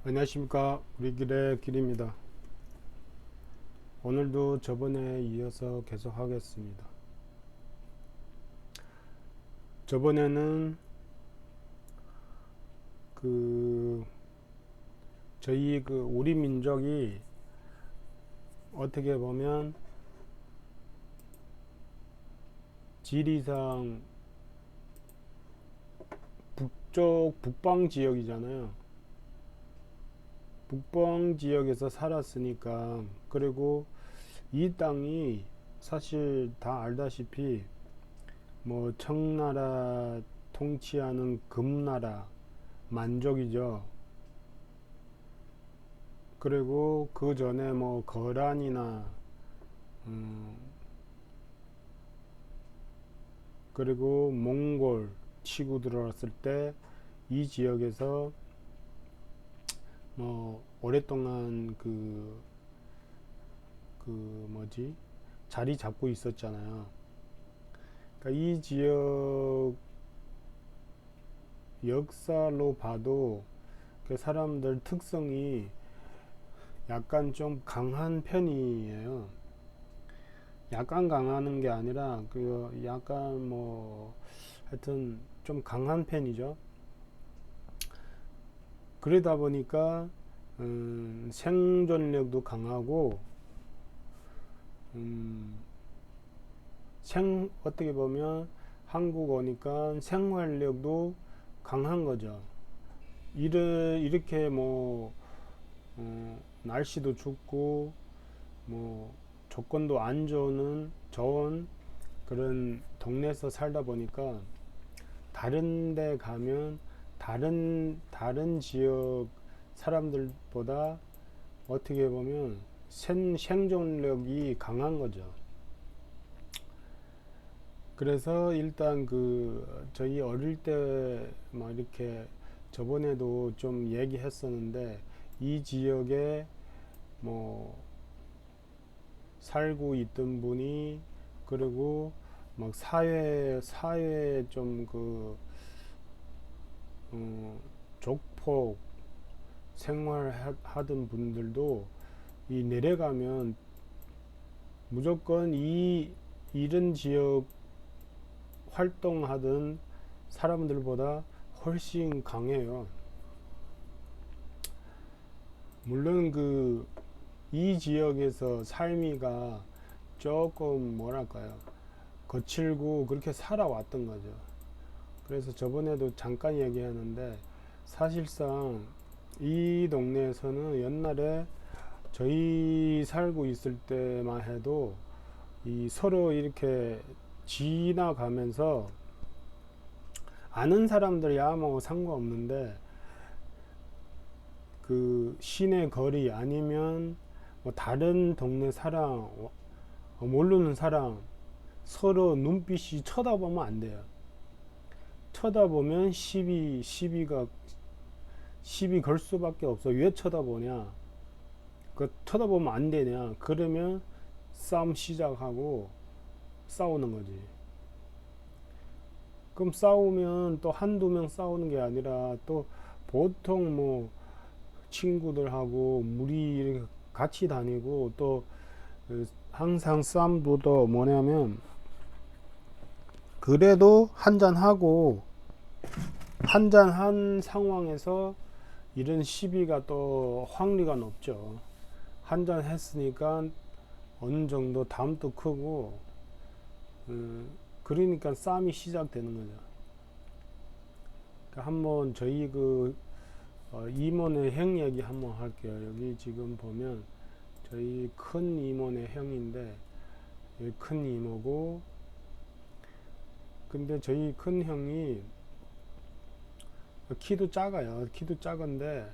안녕하십니까. 우리 길의 길입니다. 오늘도 저번에 이어서 계속 하겠습니다. 저번에는 그 저희 우리 민족이 어떻게 보면 지리상 북방 지역이잖아요. 북방 지역에서 살았으니까, 그리고 이 땅이 사실 다 알다시피 뭐 청나라 통치하는 금나라 만족이죠. 그리고 그 전에 뭐 거란이나 그리고 몽골 치고 들어왔을 때 이 지역에서 뭐 오랫동안 뭐지 자리 잡고 있었잖아요. 그러니까 이 지역 역사로 봐도 그 사람들 특성이 약간 좀 강한 편이에요. 약간 강하는 게 아니라 약간 뭐 하여튼 좀 강한 편이죠. 그러다 보니까 생존력도 강하고 어떻게 보면 한국 오니까 생활력도 강한 거죠. 이렇게 뭐 날씨도 춥고 뭐 조건도 안 좋은 그런 동네에서 살다 보니까 다른 데 가면 다른 지역 사람들보다 어떻게 보면 생존력이 강한 거죠. 그래서 일단 저희 어릴 때 막 이렇게 저번에도 좀 얘기했었는데, 이 지역에 뭐 살고 있던 분이, 그리고 막 사회 좀 족폭 생활하던 분들도 이 내려가면 무조건 이런 지역 활동하던 사람들보다 훨씬 강해요. 물론 이 지역에서 삶이가 조금 뭐랄까요, 거칠고 그렇게 살아왔던 거죠. 그래서 저번에도 잠깐 얘기하는데, 사실상 이 동네에서는 옛날에 저희 살고 있을 때만 해도 서로 이렇게 지나가면서 아는 사람들이야 뭐 상관없는데, 시내 거리 아니면 뭐 다른 동네 사람, 모르는 사람 서로 눈빛이 쳐다보면 안 돼요. 쳐다보면 시비 걸 수밖에 없어. 왜 쳐다보냐? 쳐다보면 안 되냐? 그러면 싸움 시작하고 싸우는 거지. 그럼 싸우면 또 한두 명 싸우는 게 아니라, 또 보통 뭐 친구들하고 무리 같이 다니고, 또 항상 싸움도 또 뭐냐면, 그래도 한잔하고 한잔한 상황에서 이런 시비가 또 확리가 높죠. 한잔 했으니까 어느 정도 담도 크고, 그러니까 싸움이 시작되는 거죠. 그러니까 한번 저희 이모네 형 얘기 한번 할게요. 여기 지금 보면 저희 큰 이모네 형인데, 여기 큰 이모고, 근데 저희 큰 형이 키도 작아요. 키도 작은데,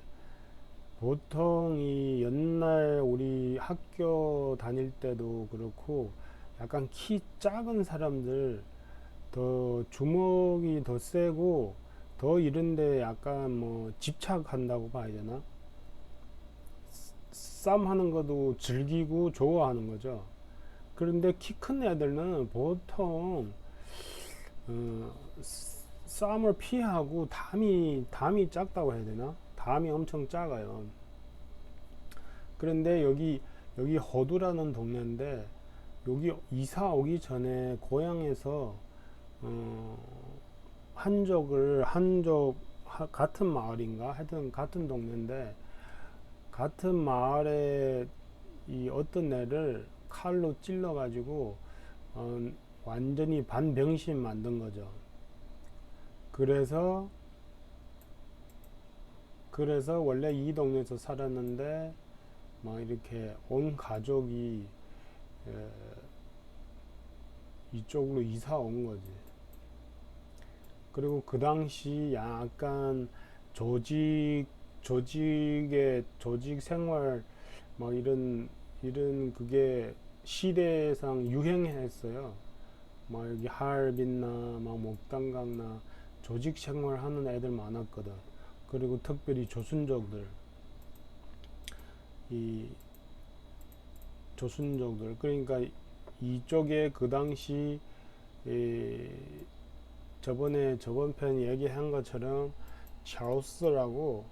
보통 이 옛날 우리 학교 다닐 때도 그렇고, 약간 키 작은 사람들 더 주먹이 더 세고, 더 이런데 약간 뭐 집착한다고 봐야 되나? 싸움하는 것도 즐기고 좋아하는 거죠. 그런데 키 큰 애들은 보통 싸움을 피하고 담이 작다고 해야 되나? 감이 엄청 작아요. 그런데 여기 허두라는 동네인데, 여기 이사 오기 전에 고향에서 한족 같은 마을인가 하여튼 같은 동네인데, 같은 마을에 이 어떤 애를 칼로 찔러 가지고 완전히 반병신 만든 거죠. 그래서 원래 이 동네에서 살았는데 막 이렇게 온 가족이 에, 이쪽으로 이사 온 거지. 그리고 그 당시 약간 조직 조직 생활 뭐 이런 그게 시대상 유행했어요. 막 여기 하얼빈나 막 목단강나 조직 생활하는 애들 많았거든. 그리고 특별히 조순족들, 이 조순족들, 그러니까 이쪽에 그 당시 이 저번 편 얘기한 것처럼 샤우스라고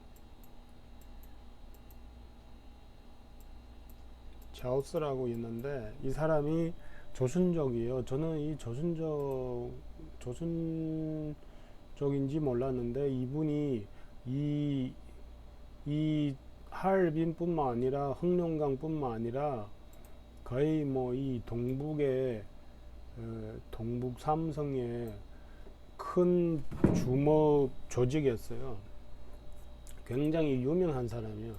있는데, 이 사람이 조순족이에요. 저는 이 조순족인지 몰랐는데, 이분이 이, 이 하얼빈뿐만 아니라 흑룡강뿐만 아니라 거의 뭐 이 동북의 동북 삼성의 큰 주먹 조직이었어요. 굉장히 유명한 사람이에요.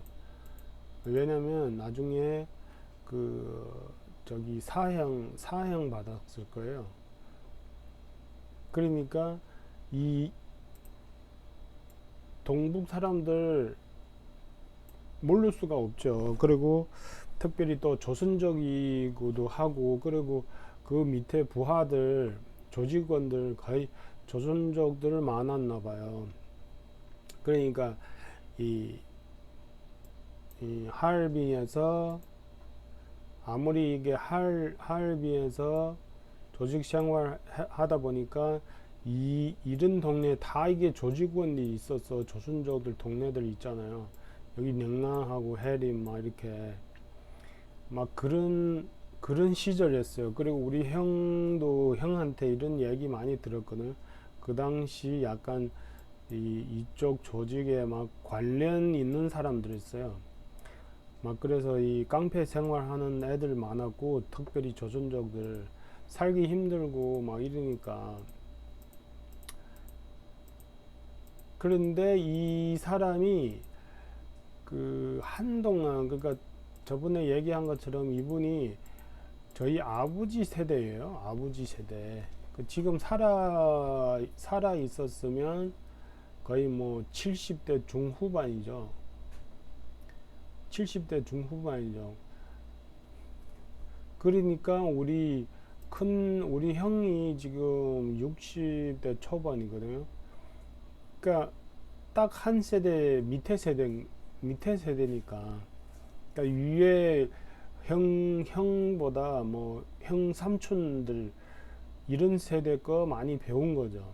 왜냐면 나중에 그 저기 사형 받았을 거예요. 그러니까 이 동북 사람들 모를 수가 없죠. 그리고 특별히 또 조선족이기도 하고, 그리고 그 밑에 부하들 조직원들 거의 조선족들 많았나 봐요. 그러니까 이, 이 하얼빈에서 아무리 이게 하얼빈에서 조직 생활 하다 보니까 이런 동네에 다 이게 조직원이 있어서 조선족들 동네들 있잖아요. 여기 영랑하고 해림 막 이렇게 막 그런 시절이었어요. 그리고 우리 형한테 이런 얘기 많이 들었거든요. 그 당시 약간 이쪽 조직에 막 관련 있는 사람들 있어요. 막 그래서 이 깡패 생활하는 애들 많았고, 특별히 조선족들 살기 힘들고 막 이러니까. 그런데 이 사람이 그 한동안, 그러니까 저번에 얘기한 것처럼 이분이 저희 아버지 세대예요. 아버지 세대. 그 지금 살아 있었으면 거의 뭐 70대 중후반이죠. 70대 중후반이죠. 그러니까 우리 형이 지금 60대 초반이거든요. 그러니까 딱 한 세대 밑에 세대니까. 그러니까 위에 형보다 뭐 형 삼촌들 이런 세대 거 많이 배운 거죠.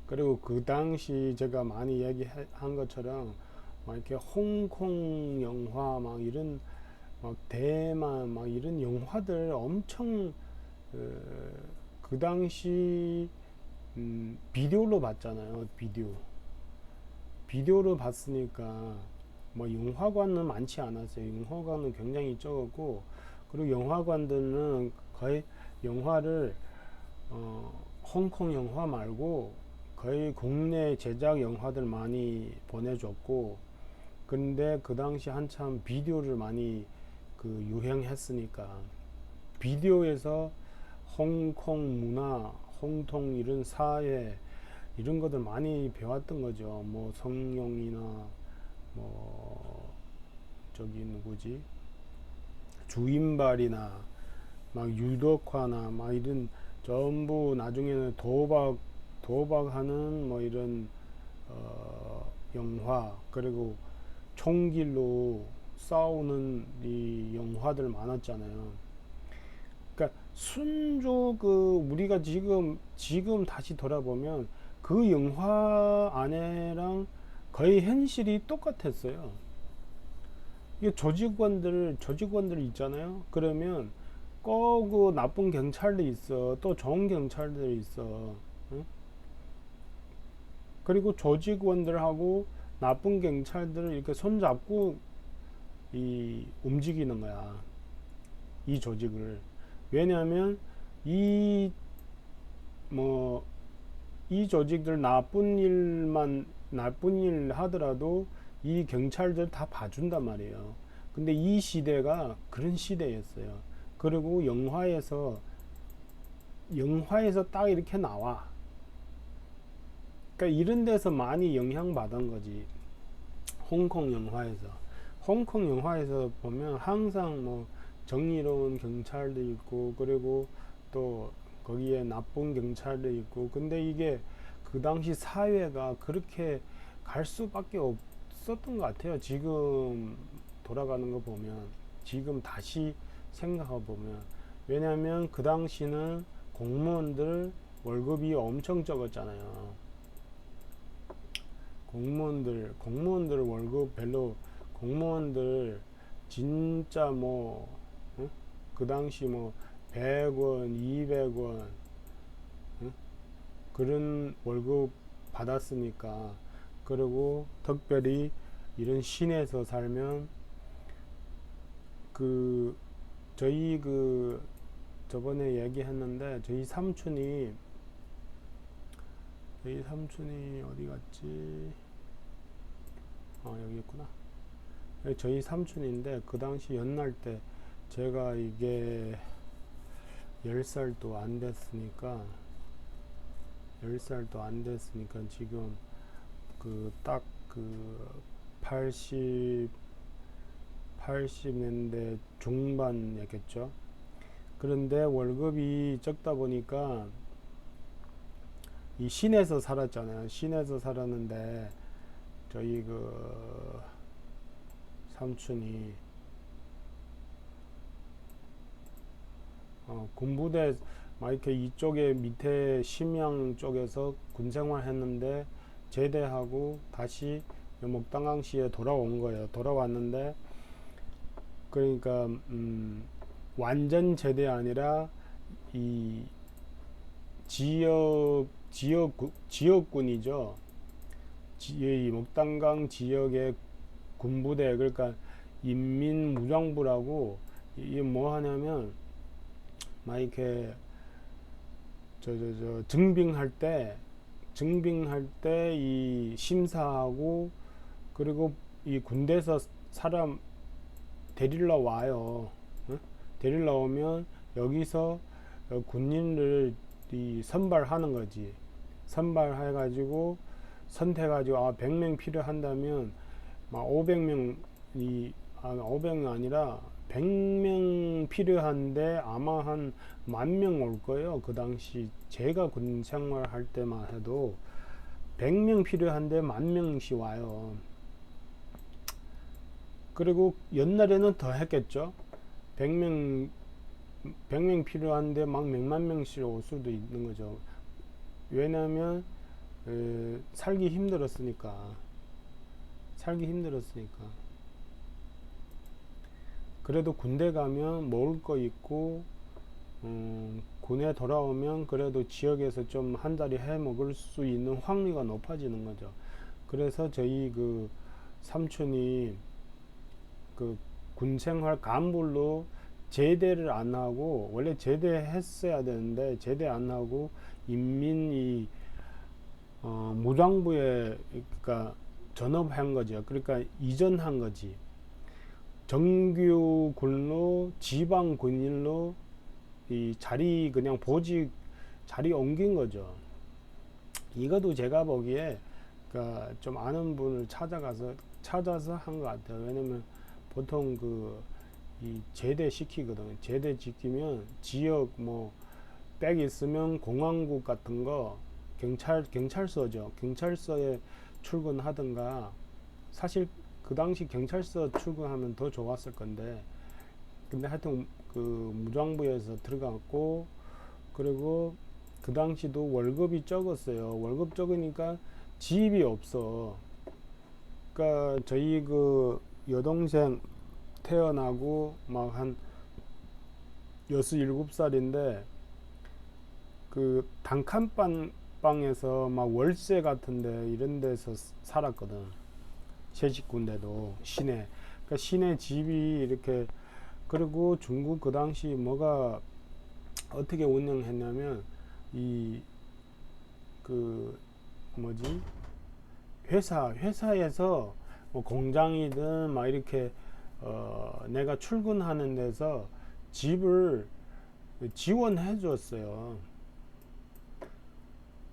그리고 그 당시 제가 많이 얘기한 것처럼 막 이렇게 홍콩 영화 막 이런 막 대만 막 이런 영화들 엄청 그 당시 비디오로 봤잖아요. 비디오로 봤으니까 뭐 영화관은 많지 않았어요. 영화관은 굉장히 적었고, 그리고 영화관들은 거의 영화를 홍콩 영화 말고 거의 국내 제작 영화들 많이 보내줬고, 근데 그 당시 한참 비디오를 많이 그 유행했으니까 비디오에서 홍콩 문화, 홍콩 이런 사회 이런 것들 많이 배웠던 거죠. 뭐 성룡이나 뭐 저기 누구지, 주인발이나 막 유덕화나 막 이런 전부 나중에는 도박하는 뭐 이런 영화, 그리고 총길로 싸우는 이 영화들 많았잖아요. 그러니까 순조 그 우리가 지금 다시 돌아보면 그 영화 안에랑 거의 현실이 똑같았어요. 이게 조직원들 있잖아요. 그러면 꼭 그 나쁜 경찰도 있어. 또 좋은 경찰들이 있어. 응? 그리고 조직원들하고 나쁜 경찰들을 이렇게 손잡고 움직이는 거야. 이 조직을. 왜냐하면 이 뭐 이 조직들 나쁜 일 하더라도 이 경찰들 다 봐준단 말이에요. 근데 이 시대가 그런 시대였어요. 그리고 영화에서 딱 이렇게 나와. 그러니까 이런 데서 많이 영향받은 거지. 홍콩 영화에서. 홍콩 영화에서 보면 항상 뭐 정의로운 경찰도 있고, 그리고 또 거기에 나쁜 경찰도 있고, 근데 이게 그 당시 사회가 그렇게 갈 수밖에 없었던 것 같아요. 지금 돌아가는 거 보면, 지금 다시 생각해 보면. 왜냐하면 그 당시는 공무원들 월급이 엄청 적었잖아요. 공무원들 월급 별로, 공무원들 진짜 뭐, 응? 그 당시 뭐 100원, 200원, 응? 그런 월급 받았으니까. 그리고 특별히 이런 시내에서 살면 그 저희 그 저번에 얘기했는데, 저희 삼촌이 어디 갔지? 여기 있구나. 저희 삼촌인데, 그 당시 연날 때 제가 이게 10살도 안 됐으니까, 10살도 안 됐으니까 지금 그 딱 그 80, 80년대 중반이겠죠. 그런데 월급이 적다 보니까 이 시내에서 살았잖아요. 시내에서 살았는데 저희 그 삼촌이 군부대 막 이렇게 이쪽에 밑에 심양 쪽에서 군생활 했는데 제대하고 다시 목당강시에 돌아온 거예요. 돌아왔는데 그러니까 완전 제대 아니라 이 지역군이죠. 이 목당강 지역의 군부대, 그러니까 인민무장부라고. 이게 뭐 하냐면 막 이렇게 증빙할 때 이 심사하고, 그리고 이 군대에서 사람 데리러 와요. 응? 데리러 오면 여기서 군인을 선발하는 거지. 선발해가지고 선택해가지고 100명 필요한다면 막 500명 아니라 100명 필요한데 아마 한 10,000명 올 거예요. 그 당시 제가 군 생활할 때만 해도 100명 필요한데 10,000명씩 와요. 그리고 옛날에는 더 했겠죠. 100명 필요한데 막 100만 명씩 올 수도 있는 거죠. 왜냐하면 살기 힘들었으니까. 그래도 군대 가면 먹을 거 있고, 군에 돌아오면 그래도 지역에서 좀 한 달에 해 먹을 수 있는 확률이 높아지는 거죠. 그래서 저희 그 삼촌이 그 군생활 간불로 제대를 안 하고, 원래 제대했어야 되는데 제대 안 하고 인민이 무장부에 그러니까 전업한 거죠. 그러니까 이전한 거지. 정규 군로 지방 군인로 이 자리 그냥 보직 자리 옮긴 거죠. 이것도 제가 보기에 그러니까 좀 아는 분을 찾아서 한 것 같아요. 왜냐면 보통 이 제대 시키거든. 제대 지키면 지역 뭐 빽 있으면 공안국 같은 거, 경찰서죠. 경찰서에 출근하든가. 사실 그 당시 경찰서 출근하면 더 좋았을 건데, 근데 하여튼 그 무장부에서 들어갔고, 그리고 그 당시도 월급이 적었어요. 월급 적으니까 집이 없어. 그러니까 저희 그 여동생 태어나고 막 한 6, 7살인데 그 단칸방에서 막 월세 같은데 이런 데서 살았거든. 세 식구인데도 시내. 그러니까 시내 집이 이렇게. 그리고 중국 그 당시 뭐가 어떻게 운영했냐면 이 그 뭐지 회사에서 뭐 공장이든 막 이렇게 내가 출근하는 데서 집을 지원해 줬어요.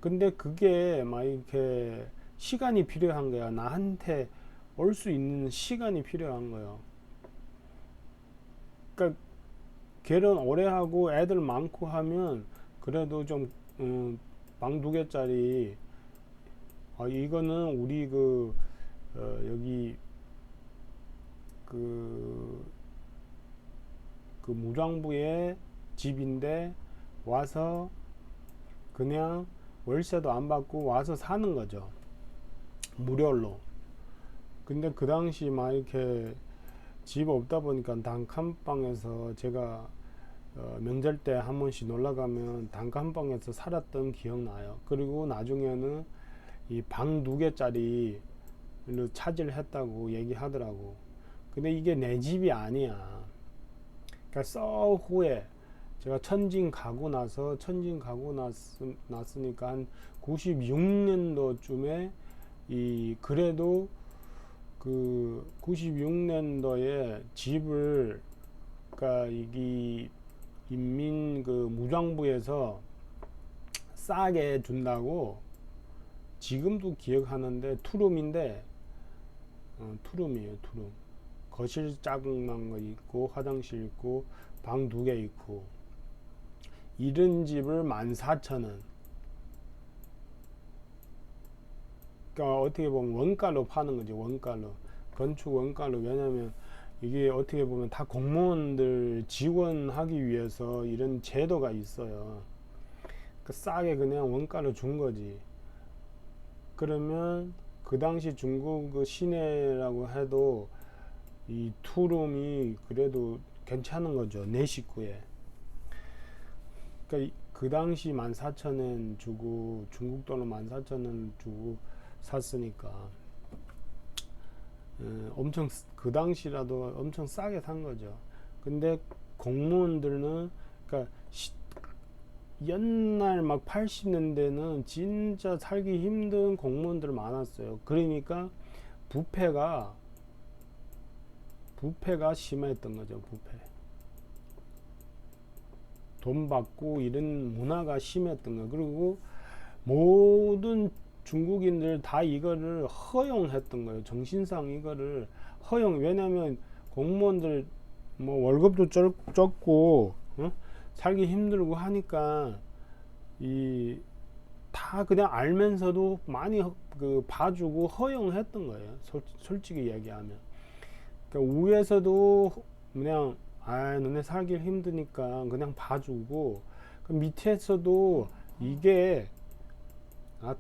근데 그게 막 이렇게 시간이 필요한 거야. 나한테 올 수 있는 시간이 필요한 거예요. 그러니까 결혼 오래 하고 애들 많고 하면 그래도 좀 방 2개짜리 이거는 우리 여기 그, 그 무장부의 집인데 와서 그냥 월세도 안 받고 와서 사는 거죠. 무료로. 근데 그 당시 막 이렇게 집 없다 보니까 단칸방에서 제가 명절 때 한 번씩 놀러 가면 단칸방에서 살았던 기억나요. 그리고 나중에는 이 방 2개짜리 차지를 했다고 얘기하더라고. 근데 이게 내 집이 아니야. 그러니까 써 후에 제가 천진 가고 났으니까 한 96년도쯤에 그래도 그 96년도에 집을, 그러니까 이 인민 그 무장부에서 싸게 준다고 지금도 기억하는데 투룸인데 투룸이에요. 투룸. 거실 작은 거 있고 화장실 있고 방 2개 있고 이런 집을 14,000원. 그러니까 어떻게 보면 원가로 파는 거지. 원가로. 건축 원가로. 왜냐면 이게 어떻게 보면 다 공무원들 지원하기 위해서 이런 제도가 있어요. 그러니까 싸게 그냥 원가로 준 거지. 그러면 그 당시 중국 그 시내라고 해도 이 투룸이 그래도 괜찮은 거죠. 내 식구에. 그러니까 그 당시 14,000원 주고 중국 돈으로 14,000원 주고 샀으니까 엄청 그 당시라도 엄청 싸게 산 거죠. 근데 공무원들은 그러니까 옛날 막 80년대는 진짜 살기 힘든 공무원들 많았어요. 그러니까 부패가 심했던 거죠. 부패. 돈 받고 이런 문화가 심했던 거. 그리고 모든 중국인들 다 이거를 허용했던 거예요. 정신상 이거를 왜냐면 공무원들 뭐 월급도 적고 살기 힘들고 하니까 다 그냥 알면서도 많이 봐주고 허용했던 거예요. 솔직히 얘기하면. 그러니까 위에서도 그냥 너네 살기 힘드니까 그냥 봐주고, 그 밑에서도 이게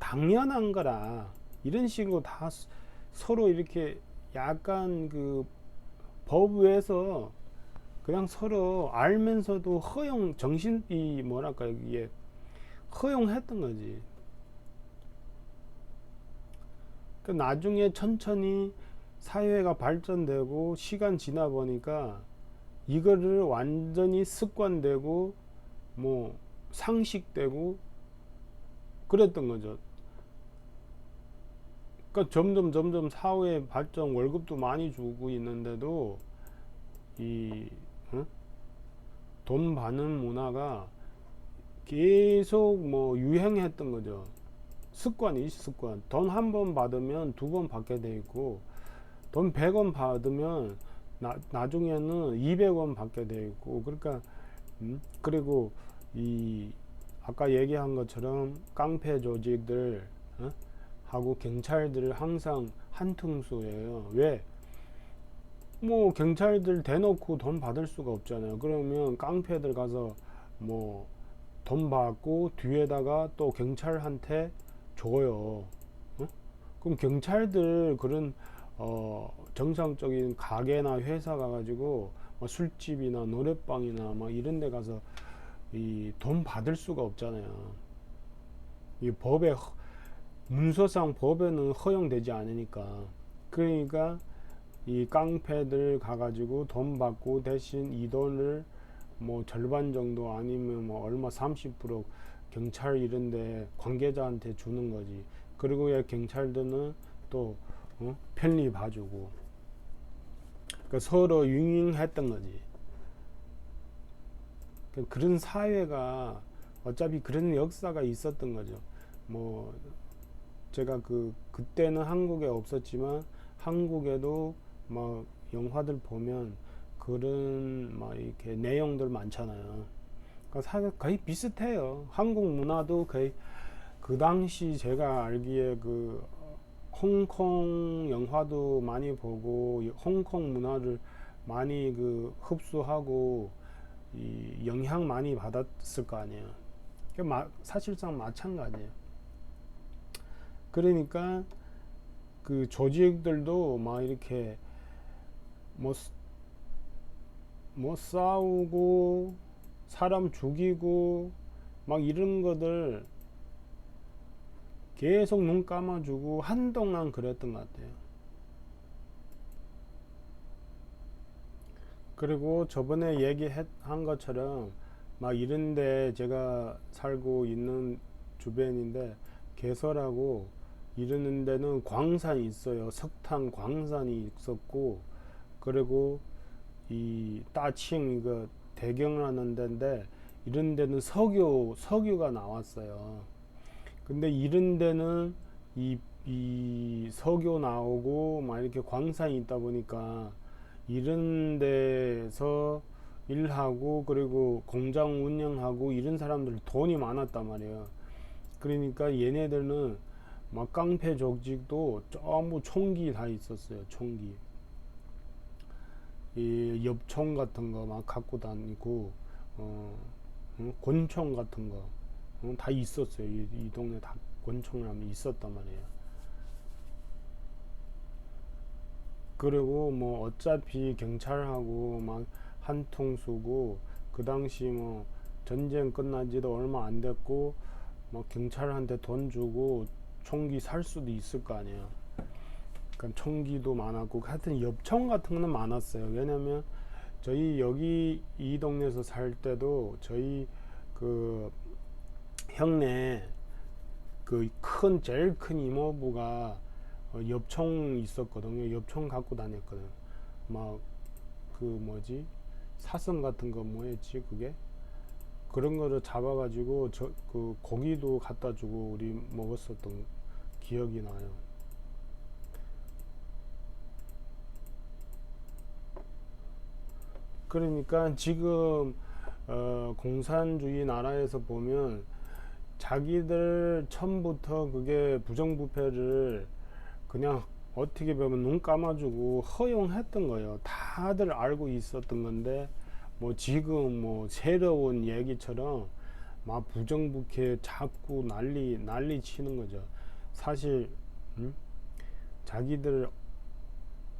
당연한 거라 이런 식으로 다 서로 이렇게 약간 그 법에서 그냥 서로 알면서도 정신이 뭐랄까 이게 허용했던 거지. 그러니까 나중에 천천히 사회가 발전되고 시간 지나 보니까 이거를 완전히 습관되고 뭐 상식되고 그랬던 거죠. 그러니까 점점 사회 발전, 월급도 많이 주고 있는데도 돈 받는 문화가 계속 뭐 유행했던 거죠. 습관. 돈 한 번 받으면 2번 받게 돼 있고, 돈 100원 받으면 나중에는 200원 받게 돼 있고, 그러니까 그리고 아까 얘기한 것처럼 깡패 조직들 하고 경찰들 항상 한통수예요. 왜? 뭐 경찰들 대놓고 돈 받을 수가 없잖아요. 그러면 깡패들 가서 뭐 돈 받고 뒤에다가 또 경찰한테 줘요. 그럼 경찰들 그런 정상적인 가게나 회사 가가지고 뭐 술집이나 노래방이나 막 이런 데 가서 이 돈 받을 수가 없잖아요. 이 법에 문서상 법에는 허용되지 않으니까. 그러니까 이 깡패들 가가지고 돈 받고 대신 이 돈을 뭐 절반 정도 아니면 뭐 얼마 30% 경찰 이런데 관계자한테 주는 거지. 그리고 경찰들은 또 편리 봐주고. 그러니까 서로 윙윙했던 거지. 그러니까 그런 사회가 어차피 그런 역사가 있었던 거죠. 뭐 제가 그때는 한국에 없었지만 한국에도 막 영화들 보면 그런 막 이렇게 내용들 많잖아요. 그러니까 거의 비슷해요. 한국 문화도 거의 그 당시 제가 알기에 홍콩 영화도 많이 보고 홍콩 문화를 많이 흡수하고 이 영향 많이 받았을 거 아니에요. 사실상 마찬가지예요. 그러니까 그 조직들도 막 이렇게 뭐, 뭐 싸우고 사람 죽이고 막 이런 것들 계속 눈 감아주고 한동안 그랬던 것 같아요. 그리고 저번에 얘기한 것처럼 막 이런데 제가 살고 있는 주변인데 개설하고 이러는 데는 광산이 있어요. 석탄 광산이 있었고, 그리고 이 따칭 이거 대경라는 데인데 이런 데는 석유가 나왔어요. 근데 이런 데는 이 석유 나오고 막 이렇게 광산이 있다 보니까 이런 데서 일하고 그리고 공장 운영하고 이런 사람들 돈이 많았단 말이에요. 그러니까 얘네들은 막 깡패 조직도 전부 총기 다 있었어요. 총기. 이 엽총 같은 거 막 갖고 다니고 권총 같은 거 다 있었어요. 이 동네 다 권총이라면 있었단 말이에요. 그리고 뭐 어차피 경찰하고 막 한통 쏘고 그 당시 뭐 전쟁 끝난 지도 얼마 안 됐고 막 경찰한테 돈 주고 총기 살 수도 있을 거 아니에요. 그러니까 총기도 많았고 하여튼 엽총 같은 거는 많았어요. 왜냐면 저희 여기 이 동네에서 살 때도 저희 그 형네 제일 큰 이모부가 엽총 있었거든요. 엽총 갖고 다녔거든. 막 뭐지 사슴 같은 거 뭐였지 그게 그런 거를 잡아가지고 고기도 갖다 주고 우리 먹었었던 기억이 나요. 그러니까 지금 공산주의 나라에서 보면 자기들 처음부터 그게 부정부패를 그냥 어떻게 보면 눈 감아주고 허용했던 거예요. 다들 알고 있었던 건데 뭐 지금 뭐 새로운 얘기처럼 막 부정부패 자꾸 난리 치는 거죠. 사실 자기들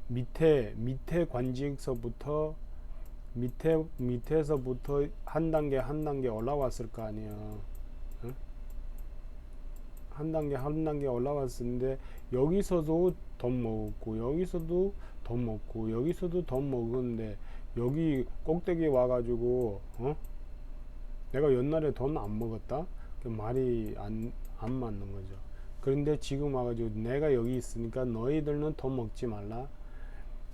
밑에 관직서부터 밑에서부터 한 단계 한 단계 올라왔을 거 아니에요. 응? 한 단계 올라왔는데 여기서도 돈 먹었고 여기서도 돈 먹고 여기서도 돈 먹었는데 여기 꼭대기 와가지고 내가 옛날에 돈 안 먹었다? 그 말이 안 맞는 거죠. 그런데 지금 와가지고 내가 여기 있으니까 너희들은 돈 먹지 말라.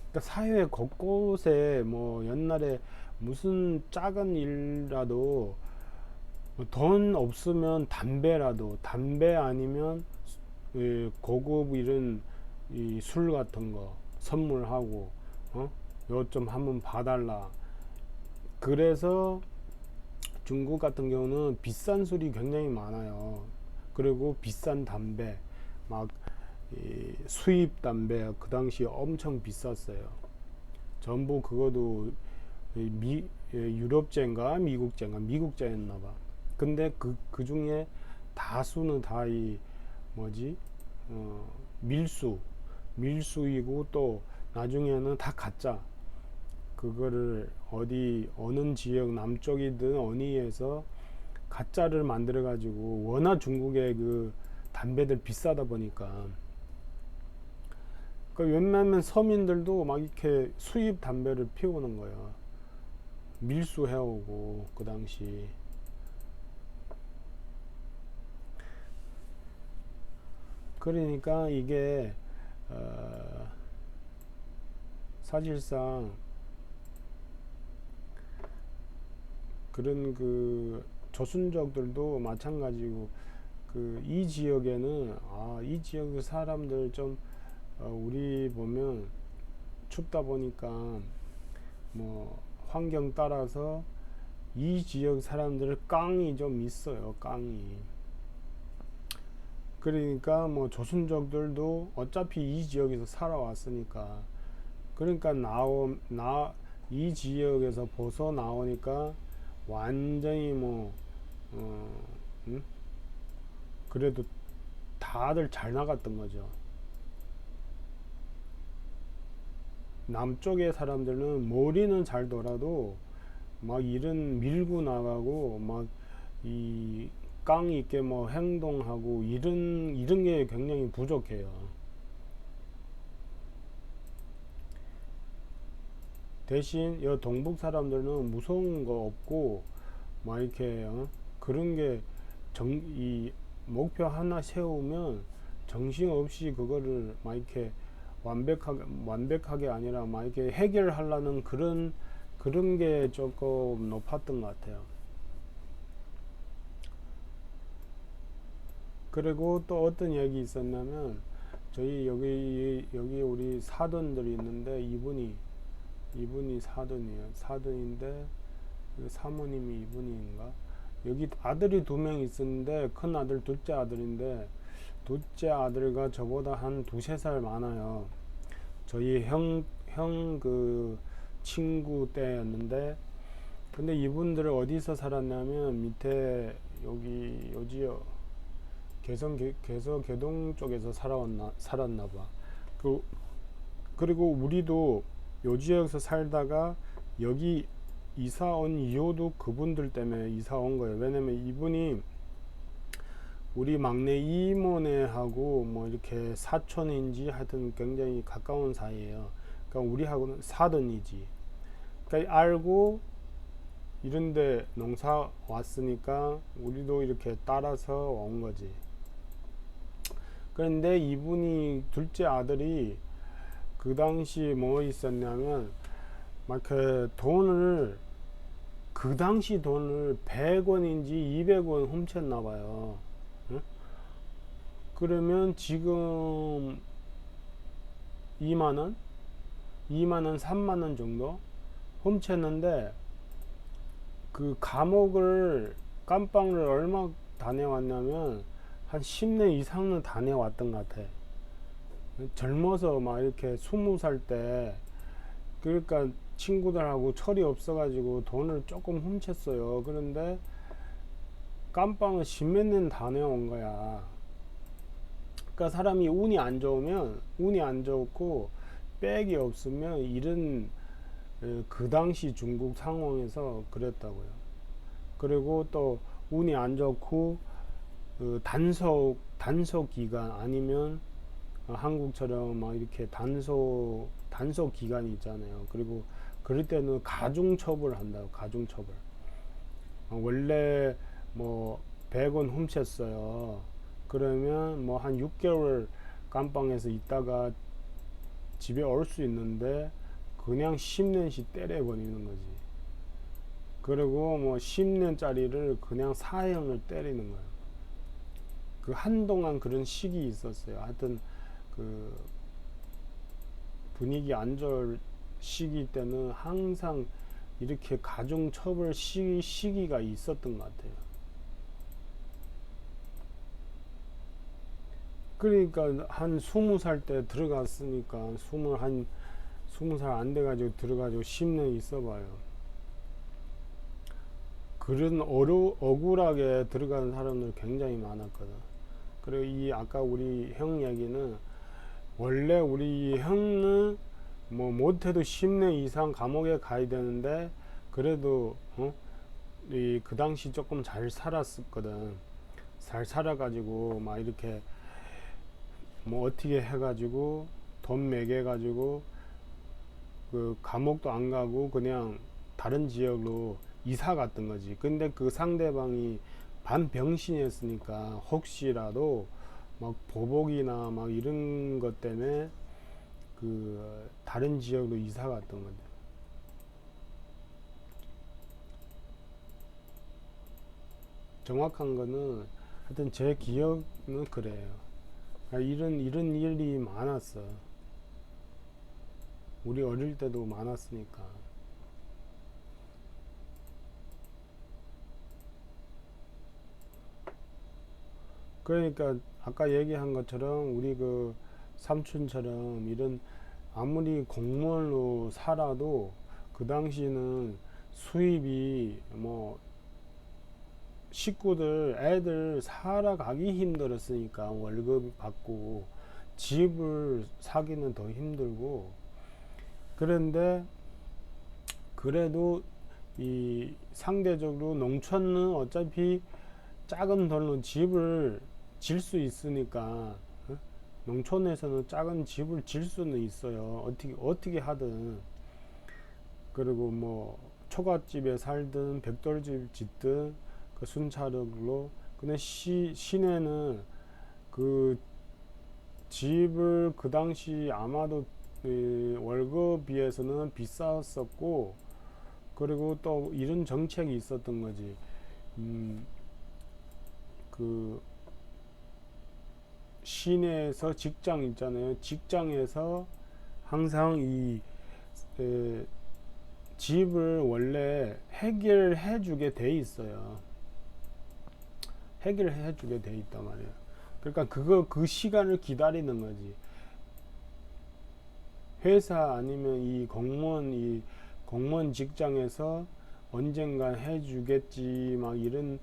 그러니까 사회 곳곳에 뭐 옛날에 무슨 작은 일이라도 돈 없으면 담배 아니면 고급 이런 술 같은 거 선물하고 요 좀 한번 봐달라. 그래서 중국 같은 경우는 비싼 술이 굉장히 많아요. 그리고 비싼 담배 막 수입 담배 그 당시 엄청 비쌌어요. 전부 그것도 유럽제인가 미국제였나봐. 근데 그 중에 다수는 다 뭐지 밀수 밀수이고 또 나중에는 다 가짜. 그거를 어느 지역 남쪽이든 어디에서 가짜를 만들어 가지고 워낙 중국의 그 담배들 비싸다 보니까 그 웬만하면 서민들도 막 이렇게 수입 담배를 피우는 거예요. 밀수해오고 그 당시. 그러니까 이게 사실상 그런 그 조순족들도 마찬가지고 그 이 지역에는 이 지역 사람들 좀 우리 보면 춥다 보니까 뭐 환경 따라서 이 지역 사람들 깡이 좀 있어요. 깡이. 그러니까 뭐 조순족들도 어차피 이 지역에서 살아왔으니까 그러니까 이 지역에서 벗어 나오니까 완전히 뭐 음? 그래도 다들 잘 나갔던 거죠. 남쪽의 사람들은 머리는 잘 돌아도 막 이런 밀고 나가고 막 이 깡 있게 뭐 행동하고 이런 게 굉장히 부족해요. 대신 여 동북 사람들은 무서운 거 없고 막 이렇게 그런 게 이 목표 하나 세우면 정신없이 그거를 막 이렇게 완벽하게 아니라 막 이렇게 해결하려는 그런 게 조금 높았던 것 같아요. 그리고 또 어떤 얘기 있었냐면 저희 여기 우리 사돈들이 있는데 이분이 사돈이에요. 사돈인데 그 사모님이 이분인가? 여기 아들이 2명 있었는데 큰 아들 둘째 아들인데 둘째 아들과 저보다 한 2~3살 많아요. 저희 형 그 친구 때였는데 근데 이분들을 어디서 살았냐면 밑에 여기 요지요 개성 개동 쪽에서 살았나 봐. 그리고 우리도 요 지역에서 살다가 여기 이사 온 이유도 그분들 때문에 이사 온 거예요. 왜냐면 이분이 우리 막내 이모네하고 뭐 이렇게 사촌인지 하여튼 굉장히 가까운 사이예요. 그러니까 우리하고는 사돈이지. 그러니까 알고 이런데 농사 왔으니까 우리도 이렇게 따라서 온 거지. 그런데 이분이 둘째 아들이 그 당시 뭐 있었냐면 막 그 돈을 그 당시 돈을 100원인지 200원 훔쳤나 봐요. 응? 그러면 지금 2만원? 2만원, 3만원 정도 훔쳤는데 그 감옥을 깜빵을 얼마 다녀왔냐면 한 10년 이상은 다녀왔던 것 같아. 젊어서 막 이렇게 20살 때 그러니까 친구들하고 철이 없어가지고 돈을 조금 훔쳤어요. 그런데 깜빵을 10몇 년 다녀온 거야. 그러니까 사람이 운이 안 좋고 백이 없으면 이런 그 당시 중국 상황에서 그랬다고요. 그리고 또 운이 안 좋고 단속 기간 아니면 한국처럼 막 이렇게 단속 기간이 있잖아요. 그리고 그럴 때는 가중 처벌 한다고. 가중 처벌. 원래 뭐 100원 훔쳤어요. 그러면 뭐 한 6개월 깜빵에서 있다가 집에 올 수 있는데 그냥 10년씩 때려버리는 거지. 그리고 뭐 10년짜리를 그냥 사형을 때리는 거예요. 그 한동안 그런 시기 있었어요. 하여튼 그 분위기 안 좋을 시기 때는 항상 이렇게 가중 처벌 시기가 있었던 것 같아요. 그러니까 한 20살 때 들어갔으니까 한 20살 안 돼가지고 들어가지고 10년 있어봐요. 그런 억울하게 들어가는 사람들 굉장히 많았거든. 그리고 이 아까 우리 형 얘기는 원래 우리 형은 뭐 못해도 10년 이상 감옥에 가야 되는데 그래도 그 당시 조금 잘 살았었거든. 잘 살아가지고 막 이렇게 뭐 어떻게 해가지고 돈 매겨가지고 그 감옥도 안 가고 그냥 다른 지역으로 이사 갔던 거지. 근데 그 상대방이 반병신이었으니까 혹시라도 막 보복이나 막 이런 것 때문에 그 다른 지역으로 이사 갔던 건데. 정확한 거는 하여튼 제 기억은 그래요. 이런 일이 많았어. 우리 어릴 때도 많았으니까. 그러니까 아까 얘기한 것처럼 우리 그 삼촌처럼 이런 아무리 공무원으로 살아도 그 당시는 수입이 뭐 식구들 애들 살아가기 힘들었으니까 월급 받고 집을 사기는 더 힘들고. 그런데 그래도 이 상대적으로 농촌은 어차피 작은 돈으로 집을 질 수 있으니까 농촌에서는 작은 집을 질 수는 있어요. 어떻게 하든. 그리고 뭐 초가집에 살든 벽돌집 짓든 그 순차적으로. 근데 시내는 그 집을 그 당시 아마도 월급 비해서는 비쌌었고, 그리고 또 이런 정책이 있었던 거지. 그 시내에서 직장 있잖아요. 직장에서 항상 에, 집을 원래 해결해 주게 돼 있어요. 해결해 주게 돼 있단 말이에요. 그러니까 그 시간을 기다리는 거지. 회사 아니면 이 공무원 직장에서 언젠간 해주겠지 막 이런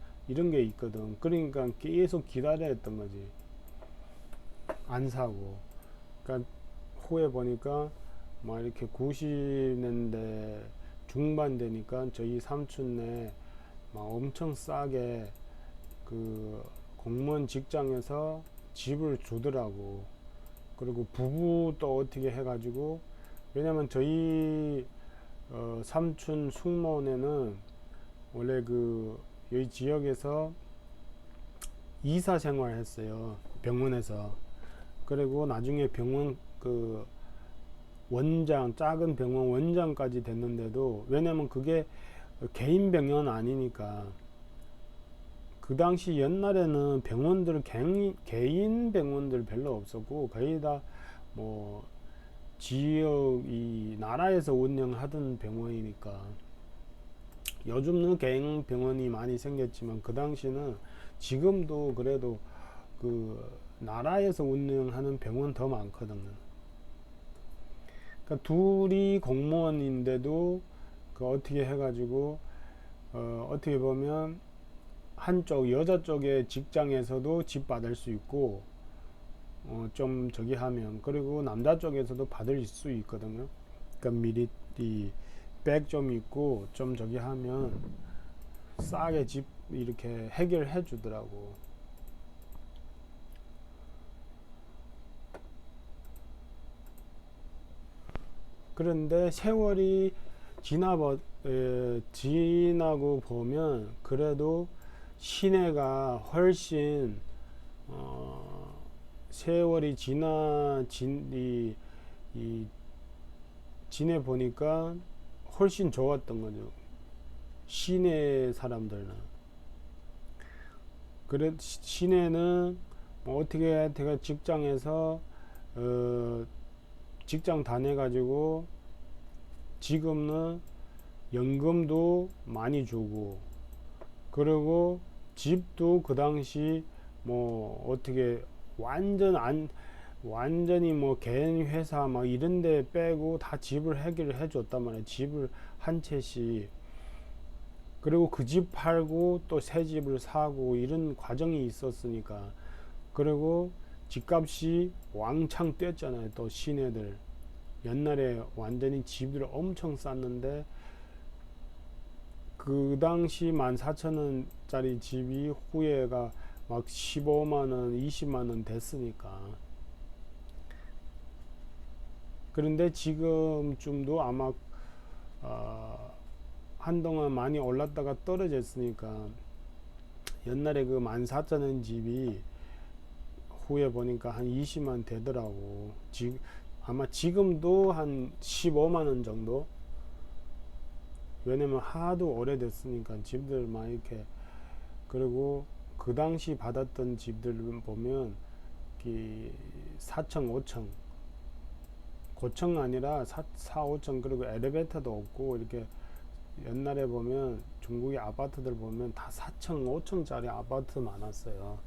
게 있거든. 그러니까 계속 기다려야 했던 거지. 안 사고. 그러니까 후에 보니까 막 이렇게 90년대 중반 되니까 저희 삼촌네 막 엄청 싸게 그 공무원 직장에서 집을 주더라고. 그리고 부부 또 어떻게 해가지고, 왜냐면 저희 삼촌 숙모네는 원래 그 여기 지역에서 이사 생활 했어요. 병원에서. 그리고 나중에 병원 그 원장, 작은 병원 원장까지 됐는데도, 왜냐면 그게 개인 병원 아니니까. 그 당시 옛날에는 병원들 개인 병원들 별로 없었고 거의 다 뭐 지역 이 나라에서 운영하던 병원이니까. 요즘은 개인 병원이 많이 생겼지만 그 당시는, 지금도 그래도 그 나라에서 운영하는 병원 더 많거든요. 그러니까 둘이 공무원인데도 그 어떻게 해가지고 어떻게 보면 한쪽 여자 쪽의 직장에서도 집 받을 수 있고, 좀 저기 하면, 그리고 남자 쪽에서도 받을 수 있거든요. 그러니까 미리 백 좀 있고 좀 저기 하면 싸게 집 이렇게 해결해 주더라고. 그런데 세월이 지나고 보면 그래도 시내가 훨씬 세월이 이 지내 보니까 훨씬 좋았던 거죠. 시내 사람들은. 그래 시내는 뭐 어떻게 내가 직장에서 직장 다녀 가지고 지금은 연금도 많이 주고, 그리고 집도 그 당시 뭐 어떻게 완전히 뭐 개인 회사 막 이런 데 빼고 다 집을 해결해 줬단 말이에요. 집을 한 채씩. 그리고 그 집 팔고 또 새 집을 사고 이런 과정이 있었으니까. 그리고 집값이 왕창 뛰었잖아요. 또 시내들 옛날에 완전히 집을 엄청 쌌는데 그 당시 14,000원짜리 집이 후에가 막 15만원 20만원 됐으니까. 그런데 지금쯤도 아마 한동안 많이 올랐다가 떨어졌으니까 옛날에 그 14,000원 집이 후에 보니까 한 20만 되더라고. 아마 지금도 한 15만원 정도. 왜냐면 하도 오래됐으니까 집들 막 이렇게. 그리고 그 당시 받았던 집들 보면 4층 5층 고층 아니라 5층, 그리고 엘리베이터도 없고 이렇게. 옛날에 보면 중국의 아파트들 보면 다 4층 5층짜리 아파트 많았어요.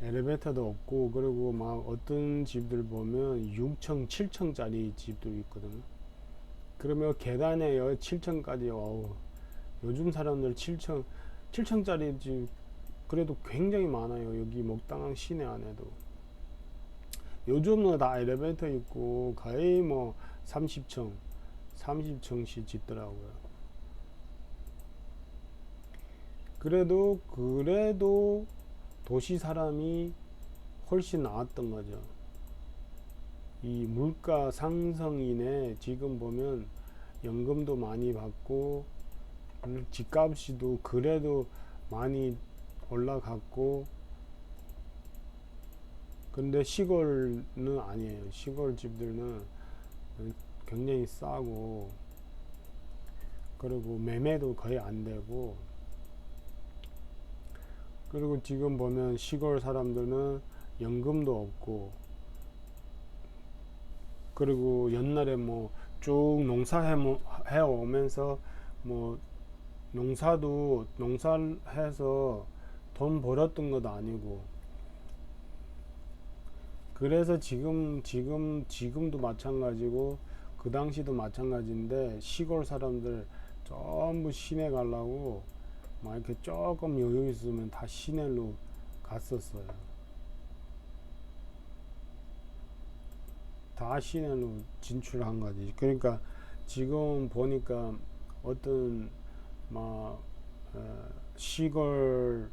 엘리베이터도 없고. 그리고 막 어떤 집들 보면 6층 7층짜리 집도 있거든요. 그러면 계단에 7층까지. 요즘 사람들 7층짜리 집 그래도 굉장히 많아요. 여기 목당항 시내 안에도. 요즘은 다 엘리베이터 있고 거의 뭐 30층씩 짓더라고요. 그래도 도시 사람이 훨씬 나았던 거죠. 이 물가 상승이네. 지금 보면 연금도 많이 받고 집값이도 그래도 많이 올라갔고. 근데 시골은 아니에요. 시골 집들은 굉장히 싸고, 그리고 매매도 거의 안 되고. 그리고 지금 보면 시골 사람들은 연금도 없고, 그리고 옛날에 뭐 쭉 농사해 오면서 뭐 농사해서 돈 벌었던 것도 아니고. 그래서 지금도 마찬가지고 그 당시도 마찬가지인데, 시골 사람들 전부 시내 가려고 막 이렇게 조금 여유 있으면 다 시내로 갔었어요. 다 시내로 진출한 거지. 그러니까 지금 보니까 어떤 막 시골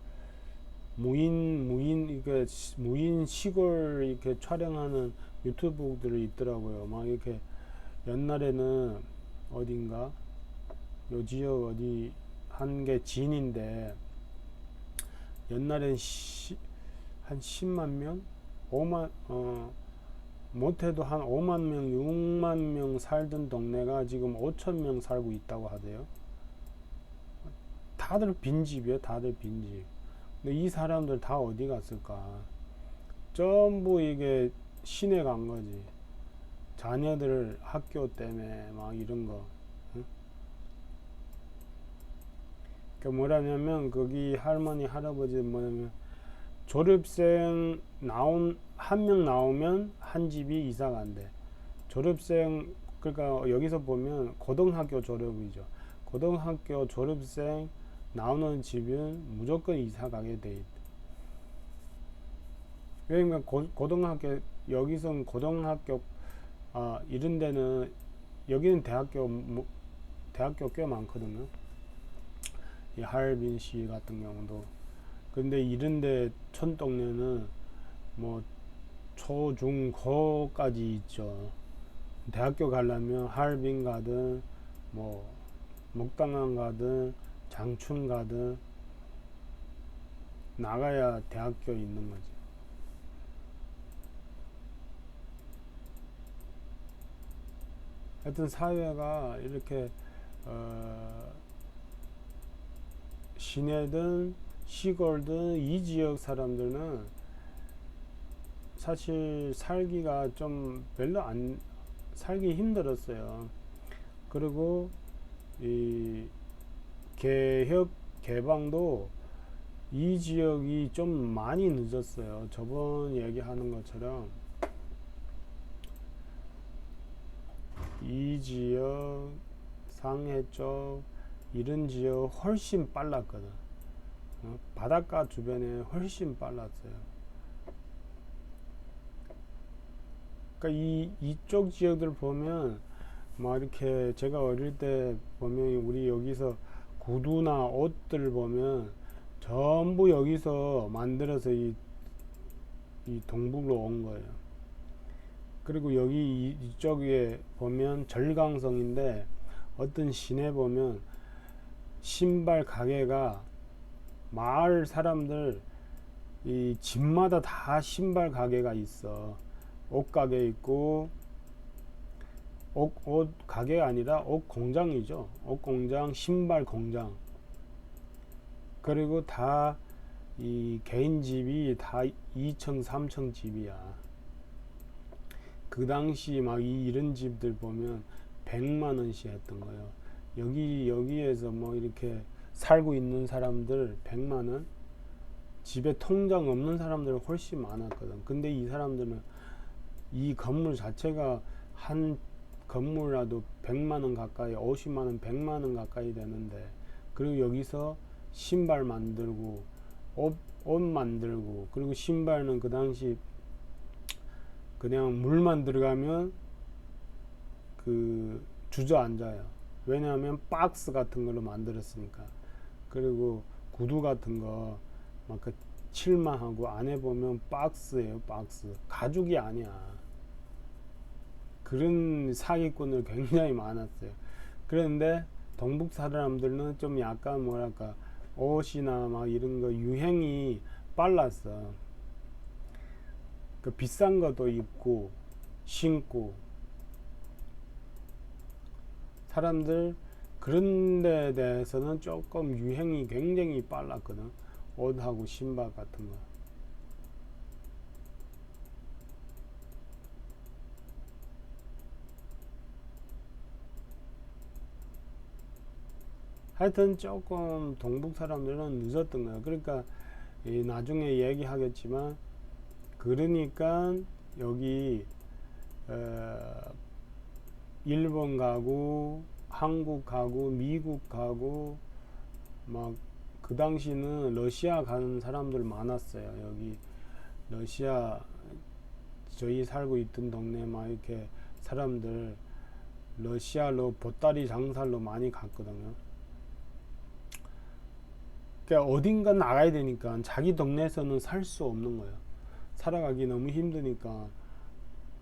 이게 무인 시골 이렇게 촬영하는 유튜브들이 있더라고요. 막 이렇게. 옛날에는 어딘가 요 지역 어디 한 게 진인데, 옛날엔 한 10만 명, 5만 못해도 한 5만 명, 6만 명 살던 동네가 지금 5천 명 살고 있다고 하대요. 다들 빈집이에요. 다들 빈집. 근데 이 사람들 다 어디 갔을까? 전부 이게 시내 간 거지. 자녀들 학교 때문에 막 이런 거. 응? 그 뭐라냐면 거기 할머니 할아버지 뭐냐면 졸업생 한 명 나오면 한 집이 이사 간대. 졸업생, 그러니까 여기서 보면 고등학교 졸업이죠. 고등학교 졸업생 나오는 집은 무조건 이사 가게 돼 있대. 그러니까 고등학교, 여기선 고등학교 이런 데는, 여기는 대학교 꽤 많거든요. 이 하얼빈시 같은 경우도. 근데 이런데 촌동네는 뭐 초, 중, 고까지 있죠. 대학교 가려면 하얼빈 가든 뭐 목당항 가든 장춘 가든 나가야 대학교 있는 거지. 하여튼 사회가 이렇게 시내든 시골든 이 지역 사람들은 사실 살기가 좀 별로 살기 힘들었어요. 그리고 이 개방도 이 지역이 좀 많이 늦었어요. 저번 얘기하는 것처럼 이 지역, 상해 쪽 이런 지역 훨씬 빨랐거든. 바닷가 주변에 훨씬 빨랐어요. 그러니까 이쪽 지역들 보면 막 이렇게 제가 어릴 때 보면 우리 여기서 구두나 옷들 보면 전부 여기서 만들어서 이 동북로 온 거예요. 그리고 여기 이쪽에 보면 절강성인데 어떤 시내 보면 신발 가게가 마을 사람들 이 집마다 다 신발 가게가 있어. 옷 가게 있고 옷 가게가 아니라 옷 공장이죠. 옷 공장, 신발 공장. 그리고 다 이 개인 집이 다 2층, 3층 집이야. 그 당시 막 이런 집들 보면 100만 원씩 했던 거예요. 여기에서 뭐 이렇게 살고 있는 사람들 100만 원, 집에 통장 없는 사람들은 훨씬 많았거든. 근데 이 사람들은 이 건물 자체가 한 건물이라도 100만 원 가까이, 50만 원, 100만 원 가까이 되는데, 그리고 여기서 신발 만들고 옷 만들고, 그리고 신발은 그 당시 그냥 물만 들어가면 그 주저앉아요. 왜냐하면 박스 같은 걸로 만들었으니까. 그리고 구두 같은 거 막 그 칠만 하고 안에 보면 박스예요. 박스. 가죽이 아니야. 그런 사기꾼들 굉장히 많았어요. 그런데 동북 사람들은 좀 약간 뭐랄까 옷이나 막 이런 거 유행이 빨랐어. 그 비싼 것도 입고 신고 사람들 그런 데 대해서는 조금 유행이 굉장히 빨랐거든. 옷하고 신발 같은 거. 하여튼 조금 동북 사람들은 늦었던 거야. 그러니까 나중에 얘기하겠지만, 그러니까 여기 일본 가고 한국 가고 미국 가고 막 그 당시는 러시아 가는 사람들 많았어요. 여기 러시아 저희 살고 있던 동네 막 이렇게 사람들 러시아로 보따리 장사로 많이 갔거든요. 그러니까 어딘가 나가야 되니까 자기 동네에서는 살 수 없는 거예요. 살아가기 너무 힘드니까.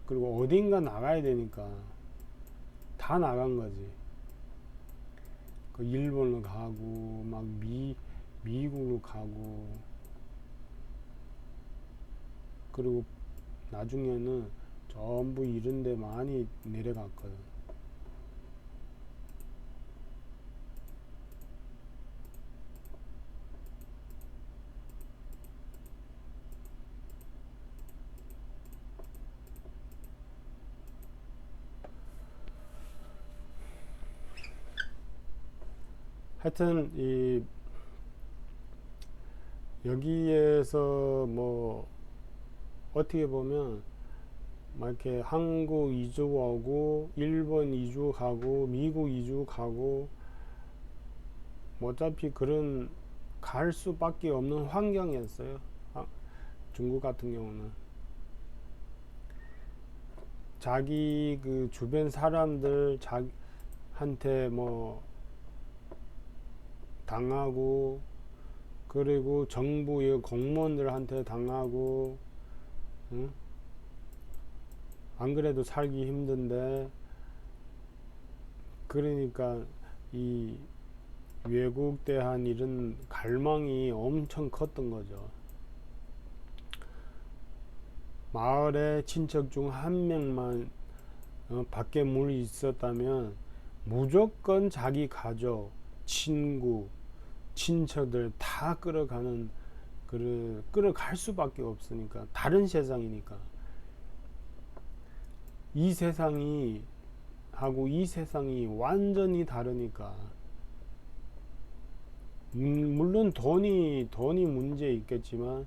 그리고 어딘가 나가야 되니까 다 나간 거지. 그 일본으로 가고 막 미국으로 가고, 그리고 나중에는 전부 이런 데 많이 내려갔거든. 하여튼 여기에서 뭐 어떻게 보면 막 이렇게 한국 이주하고 일본 이주하고 미국 이주하고 뭐 어차피 그런 갈 수밖에 없는 환경이었어요. 중국 같은 경우는 자기 그 주변 사람들 한테 뭐 당하고, 그리고 정부의 공무원들한테 당하고, 응? 안 그래도 살기 힘든데, 그러니까 이 외국 대한 이런 갈망이 엄청 컸던 거죠. 마을에 친척 중 한 명만 밖에 물이 있었다면 무조건 자기 가족, 친구, 친척들 다 끌어가는, 끌어갈 수밖에 없으니까. 다른 세상이니까. 이 세상이 하고 이 세상이 완전히 다르니까. 물론 돈이 문제 있겠지만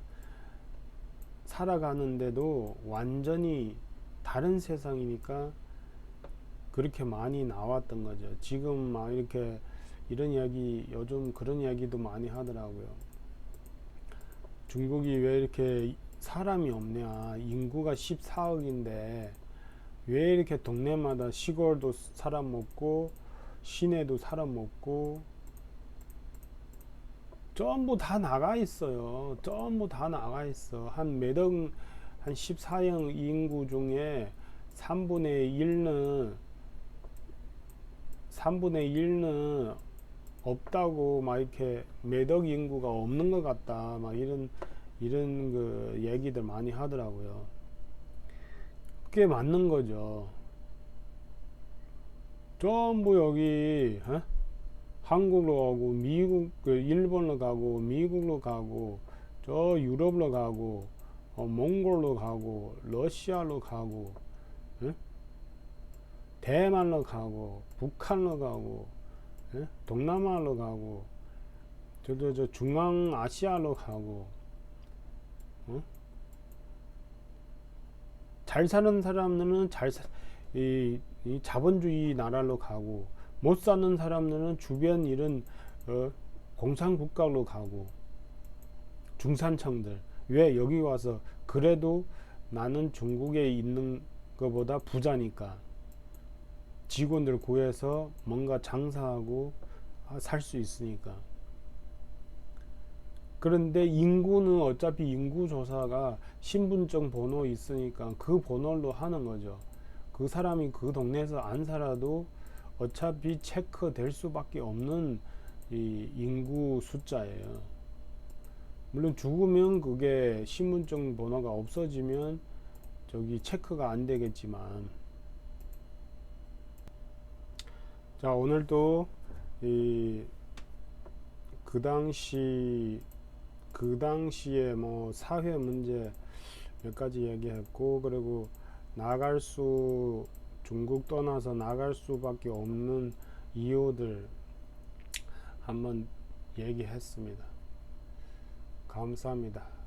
살아가는데도 완전히 다른 세상이니까 그렇게 많이 나왔던 거죠. 지금 막 이렇게 이런 이야기, 요즘 그런 이야기도 많이 하더라고요. 중국이 왜 이렇게 사람이 없냐, 인구가 14억인데 왜 이렇게 동네마다 시골도 사람 없고 시내도 사람 없고 전부 다 나가 있어요. 전부 다 나가 있어. 한 14형 인구 중에 3분의 1는 3분의 1는 없다고 막 이렇게 매덕 인구가 없는 것 같다. 막 이런 그 얘기들 많이 하더라고요. 그게 맞는 거죠. 전부 여기 한국로 가고 미국 일본로 가고 미국로 가고 저 유럽로 가고 몽골로 가고 러시아로 가고 예? 대만로 가고 북한로 가고 동남아로 가고 저 중앙아시아로 가고 어? 잘 사는 사람들은 이 자본주의 나라로 가고 못 사는 사람들은 주변 이런 공산국가로 가고 중산층들 왜 여기 와서 그래도 나는 중국에 있는 것보다 부자니까 직원들 구해서 뭔가 장사하고 살 수 있으니까. 그런데 인구는 어차피 인구조사가 신분증 번호 있으니까 그 번호로 하는 거죠. 그 사람이 그 동네에서 안 살아도 어차피 체크될 수밖에 없는 이 인구 숫자예요. 물론 죽으면 그게 신분증 번호가 없어지면 저기 체크가 안 되겠지만, 자 오늘도 이 그 당시 그 당시에 뭐 사회 문제 몇 가지 얘기했고, 그리고 나갈 수 중국 떠나서 나갈 수밖에 없는 이유들 한번 얘기했습니다. 감사합니다.